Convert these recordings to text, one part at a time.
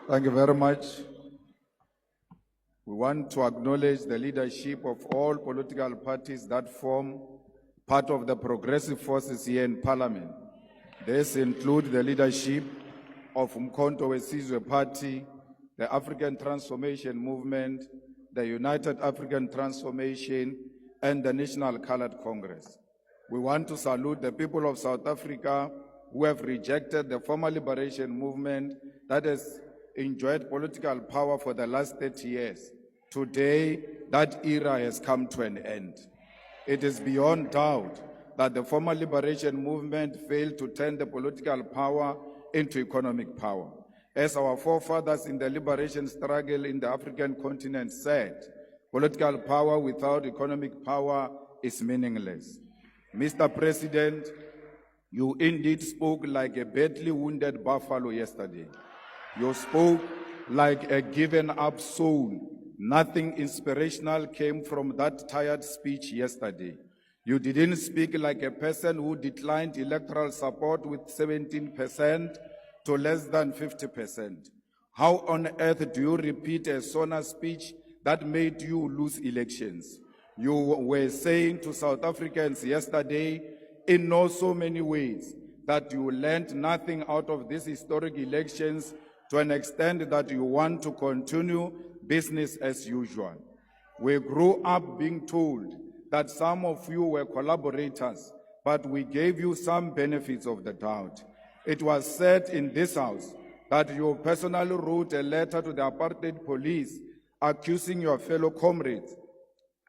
Thank you very much. We want to acknowledge the leadership of all political parties that form part of the progressive forces here in Parliament. This includes the leadership of Umkhonto we Sizwe Party, the African Transformation Movement, the United African Transformation, and the National Colored Congress. We want to salute the people of South Africa who have rejected the former liberation movement that has enjoyed political power for the last 30 years. Today, that era has come to an end. It is beyond doubt that the former liberation movement failed to turn the political power into economic power. As our forefathers in the liberation struggle in the African continent said, political power without economic power is meaningless. Mr. President, you indeed spoke like a badly wounded buffalo yesterday. You spoke like a given up soul. Nothing inspirational came from that tired speech yesterday. You didn't speak like a person who declined electoral support with 17% to less than 50%. How on earth do you repeat a Sona speech that made you lose elections? You were saying to South Africans yesterday, in so many ways, that you learned nothing out of these historic elections to an extent that you want to continue business as usual. We grew up being told that some of you were collaborators, but we gave you some benefits of the doubt. It was said in this house that you personally wrote a letter to the apartheid police accusing your fellow comrades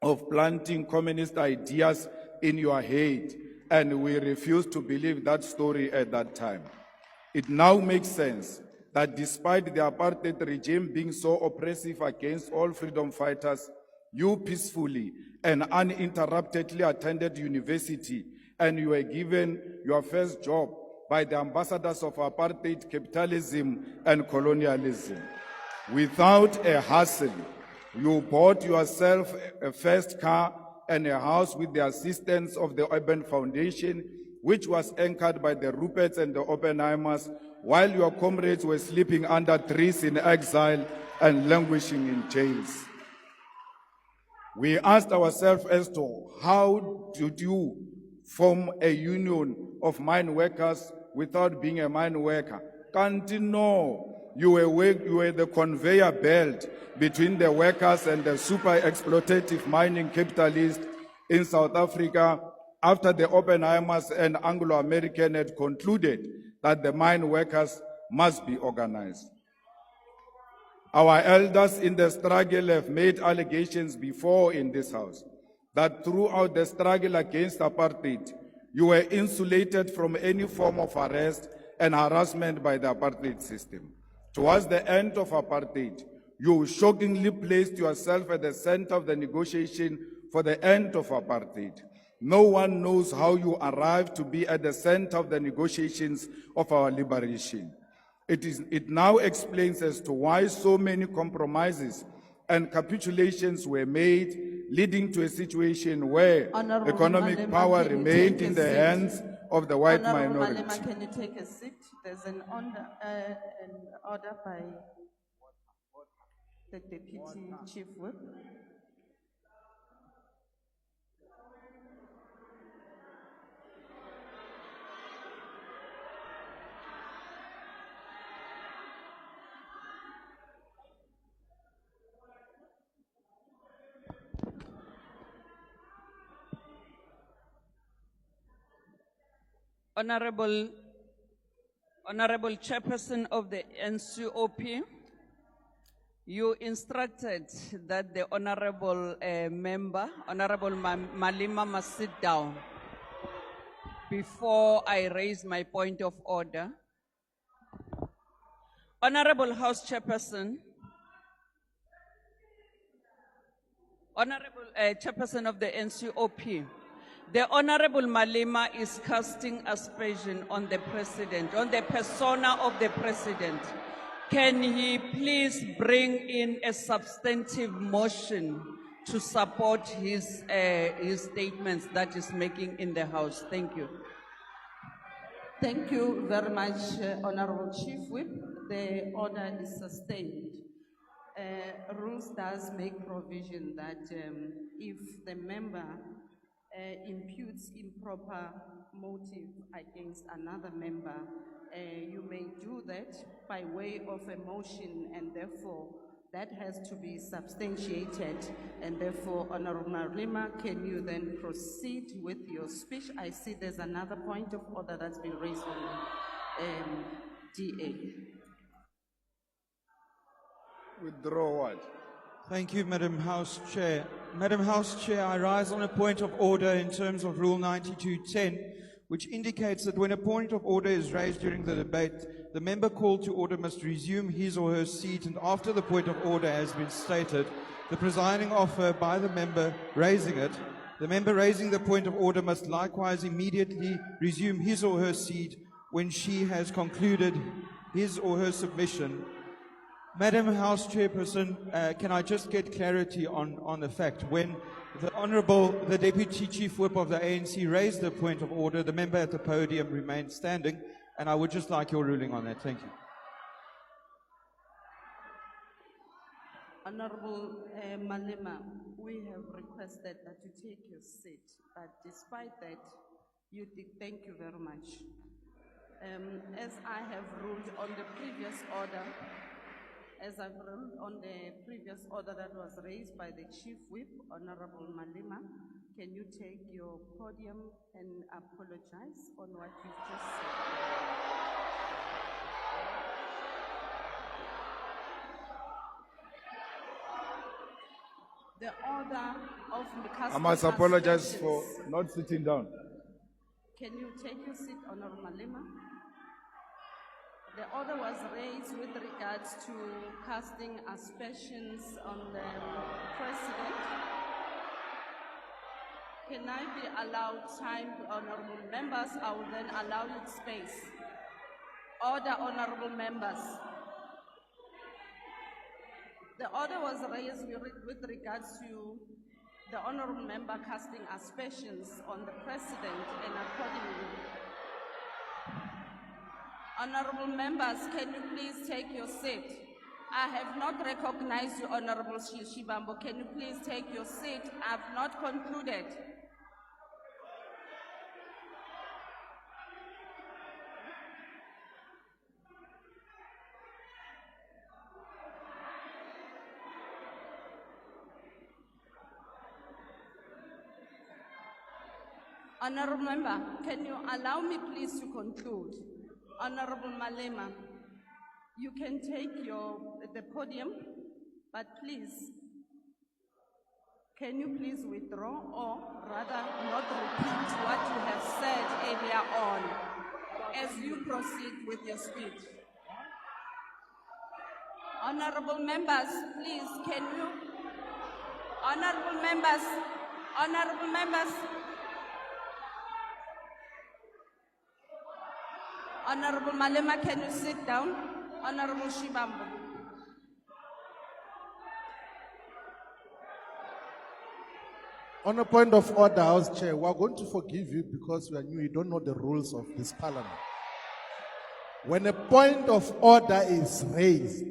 of planting communist ideas in your head, and we refused to believe that story at that time. It now makes sense that despite the apartheid regime being so oppressive against all freedom fighters, you peacefully and uninterruptedly attended university and you were given your first job by the ambassadors of apartheid, capitalism, and colonialism. Without a hustle, you bought yourself a first car and a house with the assistance of the Urban Foundation, which was anchored by the Ruperts and the Oppenheimers, while your comrades were sleeping under trees in exile and languishing in jails. We asked ourselves as to how did you form a union of mine workers without being a mine worker? Can't you know? You were the conveyor belt between the workers and the super exploitative mining capitalists in South Africa after the Oppenheimers and Anglo-American had concluded that the mine workers must be organized. Our elders in the struggle have made allegations before in this house that throughout the struggle against apartheid, you were insulated from any form of arrest and harassment by the apartheid system. Towards the end of apartheid, you shockingly placed yourself at the center of the negotiation for the end of apartheid. No one knows how you arrived to be at the center of the negotiations of our liberation. It now explains as to why so many compromises and capitulations were made, leading to a situation where economic power remained in the hands of the white minority. Malema, can you take a seat? There's an order by the Deputy Chief Whip. Honorable Chairperson of the NCOP, you instructed that the honorable member, Honorable Malema, must sit down. Before I raise my point of order, Honorable House Chairperson, Honorable Chairperson of the NCOP, the Honorable Malema is casting aspersion on the President, on the persona of the President. Can he please bring in a substantive motion to support his statements that he's making in the House? Thank you. Thank you very much, Honorable Chief Whip. The order is sustained. Rules does make provision that if the member imputes improper motive against another member, you may do that by way of a motion, and therefore that has to be substantiated. And therefore, Honorable Malema, can you then proceed with your speech? I see there's another point of order that's been raised on the DA. Withdraw what? Thank you, Madam House Chair. Madam House Chair, I rise on a point of order in terms of Rule 92.10, which indicates that when a point of order is raised during the debate, the member called to order must resume his or her seat, and after the point of order has been stated, the presiding officer by the member raising it, the member raising the point of order must likewise immediately resume his or her seat when she has concluded his or her submission. Madam House Chairperson, can I just get clarity on the fact when the Deputy Chief Whip of the ANC raised the point of order, the member at the podium remained standing, and I would just like your ruling on that. Thank you. Honorable Malema, we have requested that you take your seat, but despite that, you did. Thank you very much. As I have ruled on the previous order, that was raised by the Chief Whip, Honorable Malema, can you take your podium and apologize on what you've just said? The order of I must apologize for not sitting down. Can you take your seat, Honorable Malema? The order was raised with regards to casting aspersions on the President. Can I be allowed time, honorable members? I will then allow you space. Order, honorable members. The order was raised with regards to the honorable member casting aspersions on the President, and accordingly, honorable members, can you please take your seat? I have not recognized you, Honorable Shibambo. Can you please take your seat? I have not concluded. Honorable member, can you allow me please to conclude? Honorable Malema, you can take the podium, but please, can you please withdraw, or rather not repeat what you have said earlier on as you proceed with your speech? Honorable members, please, can you? Honorable members, Honorable Malema, can you sit down? Honorable Shibambo. On a point of order, House Chair, we are going to forgive you because we are new. You don't know the rules of this parliament. When a point of order is raised,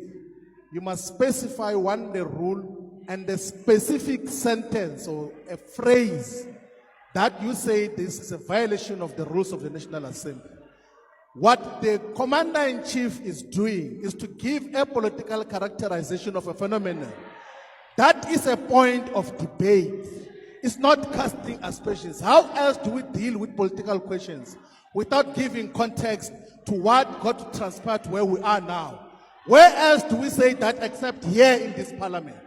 you must specify the rule and the specific sentence or a phrase that you say this is a violation of the rules of the National Assembly. What the Commander-in-Chief is doing is to give a political characterization of a phenomenon. That is a point of debate. It's not casting aspersions. How else do we deal with political questions without giving context to what got to transpire to where we are now? Where else do we say that except here in this parliament?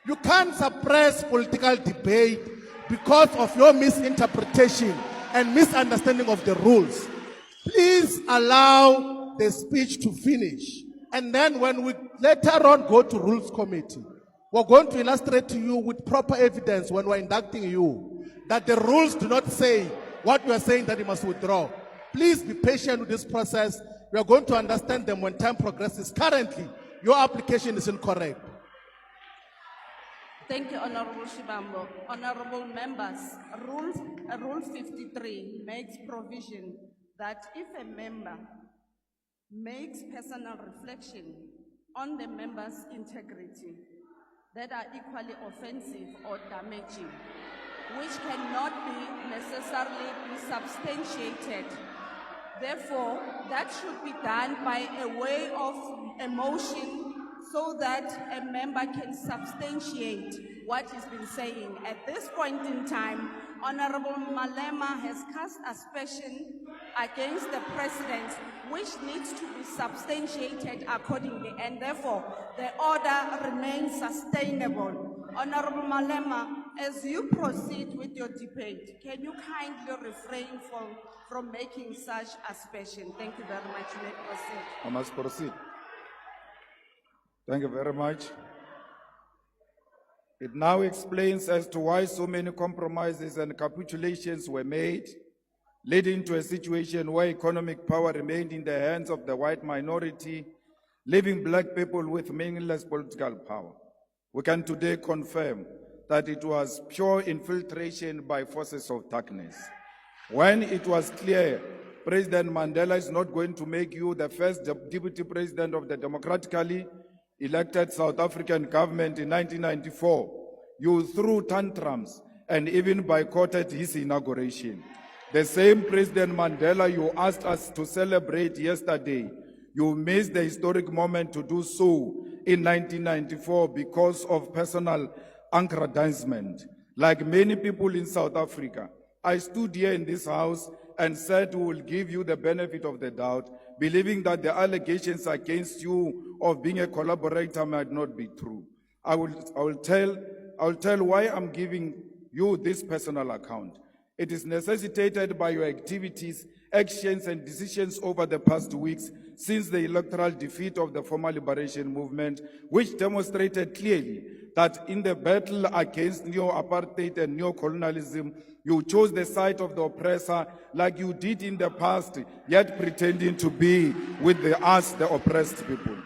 You can't suppress political debate because of your misinterpretation and misunderstanding of the rules. Please allow the speech to finish. And then when we later on go to Rules Committee, we're going to illustrate to you with proper evidence when we're inducting you that the rules do not say what you are saying that you must withdraw. Please be patient with this process. We are going to understand them when time progresses. Currently, your application is incorrect. Thank you, Honorable Shibambo. Honorable members, Rule 53 makes provision that if a member makes personal reflection on the member's integrity that are equally offensive or damaging, which cannot be necessarily be substantiated. Therefore, that should be done by a way of a motion so that a member can substantiate what he's been saying. At this point in time, Honorable Malema has cast aspersion against the president, which needs to be substantiated accordingly, and therefore the order remains sustainable. Honorable Malema, as you proceed with your debate, can you kindly refrain from making such aspersion? Thank you very much. You may proceed. I must proceed. Thank you very much. It now explains as to why so many compromises and capitulations were made, leading to a situation where economic power remained in the hands of the white minority, leaving black people with meaningless political power. We can today confirm that it was pure infiltration by forces of darkness. When it was clear President Mandela is not going to make you the first deputy president of the democratically elected South African government in 1994, you threw tantrums and even boycotted his inauguration. The same President Mandela you asked us to celebrate yesterday, you missed the historic moment to do so in 1994 because of personal aggrandizement. Like many people in South Africa, I stood here in this house and said we will give you the benefit of the doubt, believing that the allegations against you of being a collaborator might not be true. I will tell why I'm giving you this personal account. It is necessitated by your activities, actions, and decisions over the past weeks since the electoral defeat of the former liberation movement, which demonstrated clearly that in the battle against neo-apartheid and neo-colonialism, you chose the side of the oppressor like you did in the past, yet pretending to be with us, the oppressed people.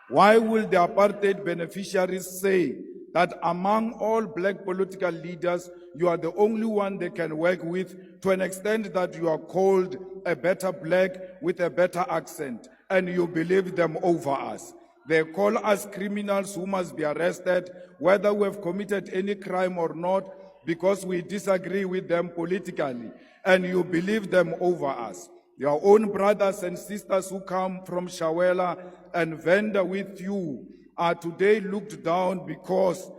Why will the apartheid beneficiaries say that among all black political leaders, you are the only one they can work with, to an extent that you are called a better black with a better accent, and you believe them over us? They call us criminals who must be arrested, whether we have committed any crime or not, because we disagree with them politically, and you believe them over us. Your own brothers and sisters who come from Shawela and Venda with you are today looked down because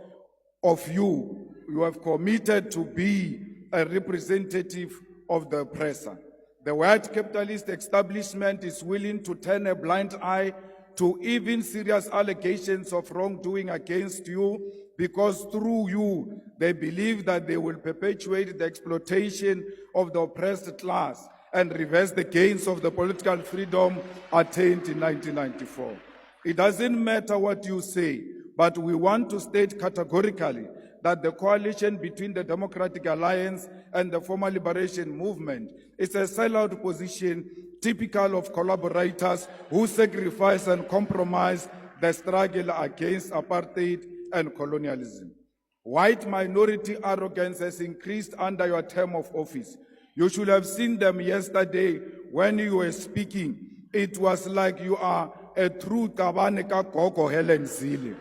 of you. You have committed to be a representative of the oppressor. The white capitalist establishment is willing to turn a blind eye to even serious allegations of wrongdoing against you, because through you, they believe that they will perpetuate the exploitation of the oppressed class and reverse the gains of the political freedom attained in 1994. It doesn't matter what you say, but we want to state categorically that the coalition between the Democratic Alliance and the former liberation movement is a sellout position typical of collaborators who sacrifice and compromise the struggle against apartheid and colonialism. White minority arrogance has increased under your term of office. You should have seen them yesterday when you were speaking. It was like you are a true Tabaneka Koko Helen Zille.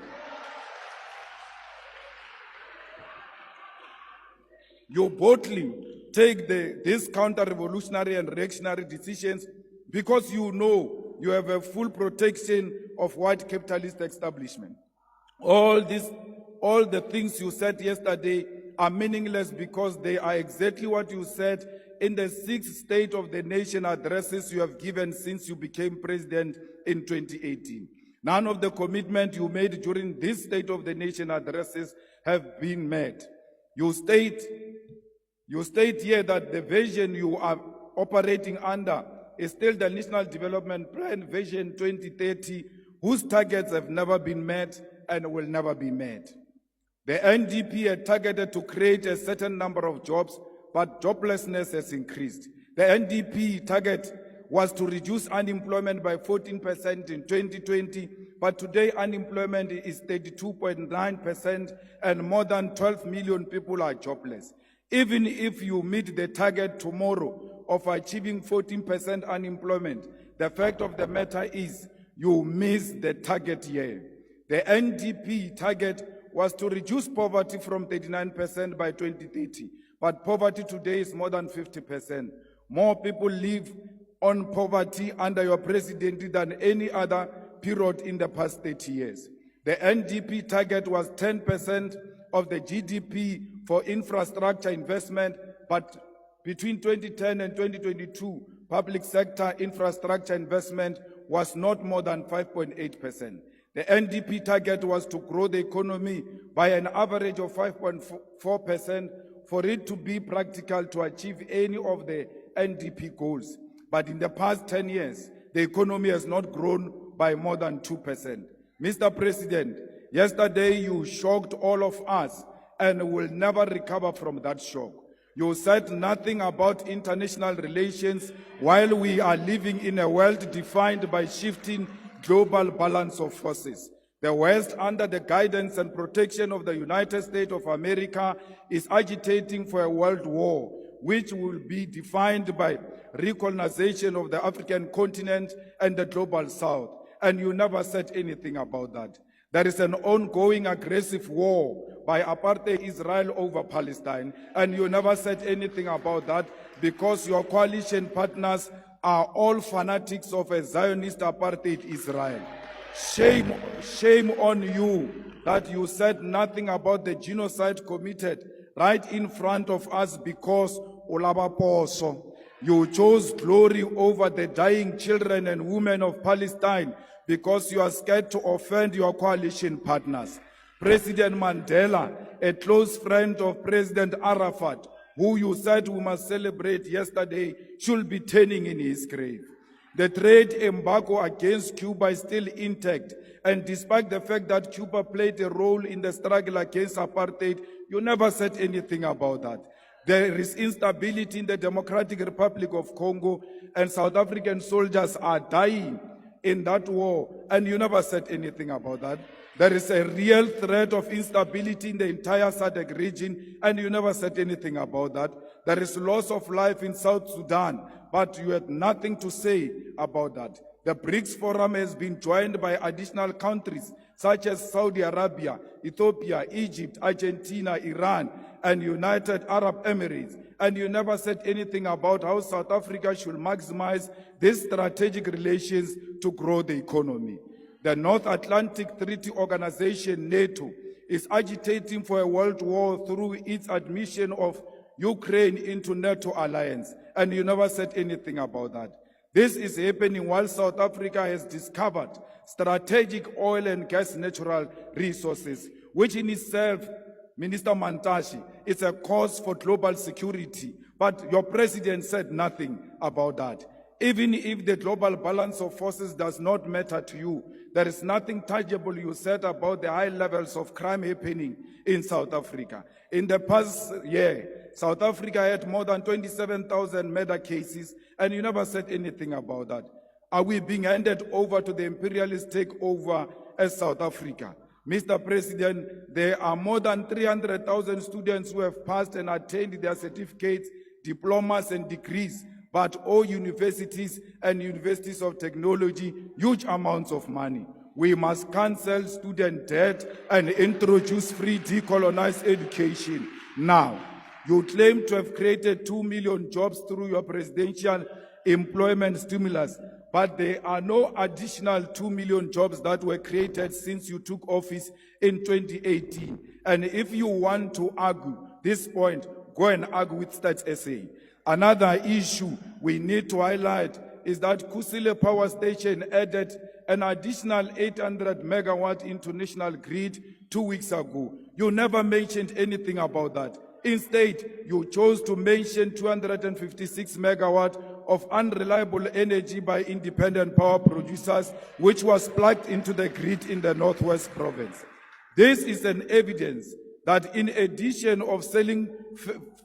You boldly take these counter-revolutionary and reactionary decisions because you know you have a full protection of white capitalist establishment. All the things you said yesterday are meaningless because they are exactly what you said in the 6 State of the Nation addresses you have given since you became president in 2018. None of the commitments you made during this State of the Nation addresses have been met. You state here that the vision you are operating under is still the National Development Plan Vision 2030, whose targets have never been met and will never be met. The NDP had targeted to create a certain number of jobs, but joblessness has increased. The NDP target was to reduce unemployment by 14% in 2020, but today unemployment is 32.9% and more than 12 million people are jobless. Even if you meet the target tomorrow of achieving 14% unemployment. The fact of the matter is you missed the target year. The NDP target was to reduce poverty from 39% by 2030, but poverty today is more than 50%. More people live on poverty under your presidency than any other period in the past 30 years. The NDP target was 10% of the GDP for infrastructure investment, but between 2010 and 2022, public sector infrastructure investment was not more than 5.8%. The NDP target was to grow the economy by an average of 5.4% for it to be practical to achieve any of the NDP goals. But in the past 10 years, the economy has not grown by more than 2%. Mr. President, yesterday you shocked all of us and will never recover from that shock. You said nothing about international relations while we are living in a world defined by shifting global balance of forces. The West, under the guidance and protection of the United States of America, is agitating for a world war, which will be defined by recolonization of the African continent and the global South. And you never said anything about that. There is an ongoing aggressive war by apartheid Israel over Palestine, and you never said anything about that because your coalition partners are all fanatics of a Zionist apartheid Israel. Shame on you that you said nothing about the genocide committed right in front of us because Olabaposo. You chose glory over the dying children and women of Palestine because you are scared to offend your coalition partners. President Mandela, a close friend of President Arafat, who you said we must celebrate yesterday, should be turning in his grave. The trade embargo against Cuba is still intact, and despite the fact that Cuba played a role in the struggle against apartheid, you never said anything about that. There is instability in the Democratic Republic of Congo, and South African soldiers are dying in that war, and you never said anything about that. There is a real threat of instability in the entire SADC region, and you never said anything about that. There is loss of life in South Sudan, but you had nothing to say about that. The BRICS Forum has been joined by additional countries such as Saudi Arabia, Ethiopia, Egypt, Argentina, Iran, and United Arab Emirates. And you never said anything about how South Africa should maximize these strategic relations to grow the economy. The North Atlantic Treaty Organization, NATO, is agitating for a world war through its admission of Ukraine into NATO alliance, and you never said anything about that. This is happening while South Africa has discovered strategic oil and gas natural resources, which in itself, Minister Mantashe, is a cause for global security. But your president said nothing about that. Even if the global balance of forces does not matter to you, there is nothing tangible you said about the high levels of crime happening in South Africa. In the past year, South Africa had more than 27,000 murder cases, and you never said anything about that. Are we being handed over to the imperialist takeover as South Africa? Mr. President, there are more than 300,000 students who have passed and attained their certificates, diplomas, and degrees, but all universities and universities of technology, huge amounts of money. We must cancel student debt and introduce free decolonized education now. You claim to have created 2 million jobs through your presidential employment stimulus, but there are no additional 2 million jobs that were created since you took office in 2018. And if you want to argue this point, go and argue with Stats SA. Another issue we need to highlight is that Kusile Power Station added an additional 800 megawatt into national grid 2 weeks ago. You never mentioned anything about that. Instead, you chose to mention 256 megawatt of unreliable energy by independent power producers, which was plugged into the grid in the Northwest Province. This is an evidence that in addition of selling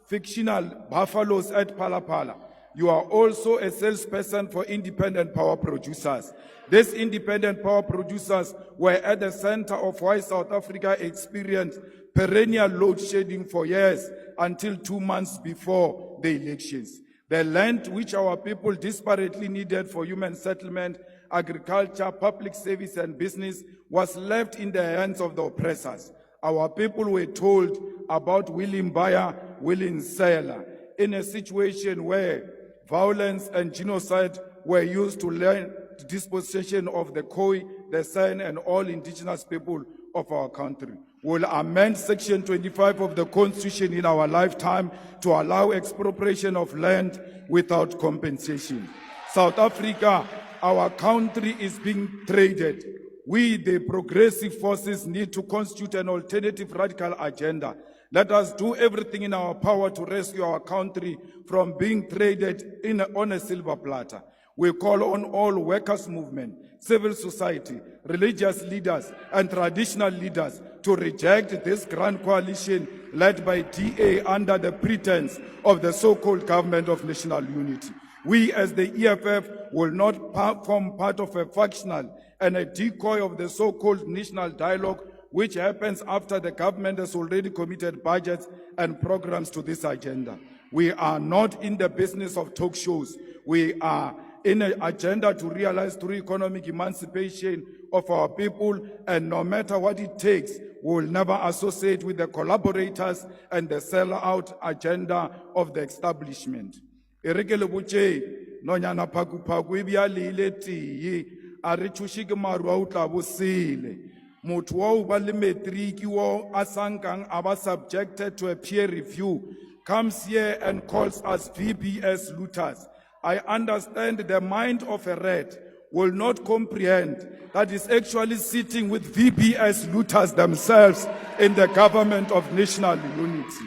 fictional buffaloes at Palapala, you are also a salesperson for independent power producers. These independent power producers were at the center of why South Africa experienced perennial load shedding for years until 2 months before the elections. The land which our people desperately needed for human settlement, agriculture, public service, and business was left in the hands of the oppressors. Our people were told about willing buyer, willing seller, in a situation where violence and genocide were used to learn the dispossession of the Khoi, the San, and all indigenous people of our country. We'll amend Section 25 of the Constitution in our lifetime to allow expropriation of land without compensation. South Africa, our country is being traded. We, the progressive forces, need to constitute an alternative radical agenda. Let us do everything in our power to rescue our country from being traded on a silver platter. We call on all workers' movement, civil society, religious leaders, and traditional leaders to reject this grand coalition led by DA under the pretense of the so-called government of national unity. We as the EFF will not form part of a factional and a decoy of the so-called national dialogue which happens after the government has already committed budgets and programs to this agenda. We are not in the business of talk shows. We are in an agenda to realize through economic emancipation of our people, and no matter what it takes, we will never associate with the collaborators and the sell-out agenda of the establishment. Erekele botse nonyana phaku-phaku e bjale tee a re thušike maru a o tla bo sele. Motho wa o ba le matriki wo a sankang a ba subjected to a peer review comes here and calls us VBS looters. I understand the mind of a rat will not comprehend that is actually sitting with VBS looters themselves in the government of national unity.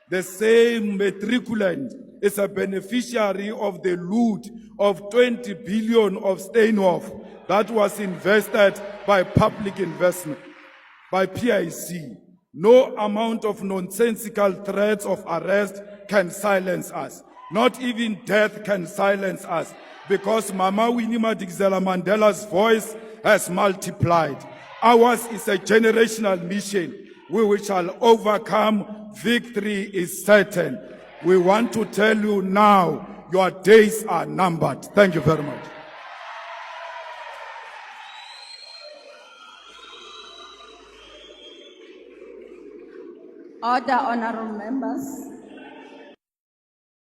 The same matriculant is a beneficiary of the loot of 20 billion of Steinhoff that was invested by public investment, by PIC. No amount of nonsensical threats of arrest can silence us. Not even death can silence us, because Mama Winnie Madikizela Mandela's voice has multiplied. Ours is a generational mission. We shall overcome. Victory is certain. We want to tell you now, your days are numbered. Thank you very much. Order, honorable members.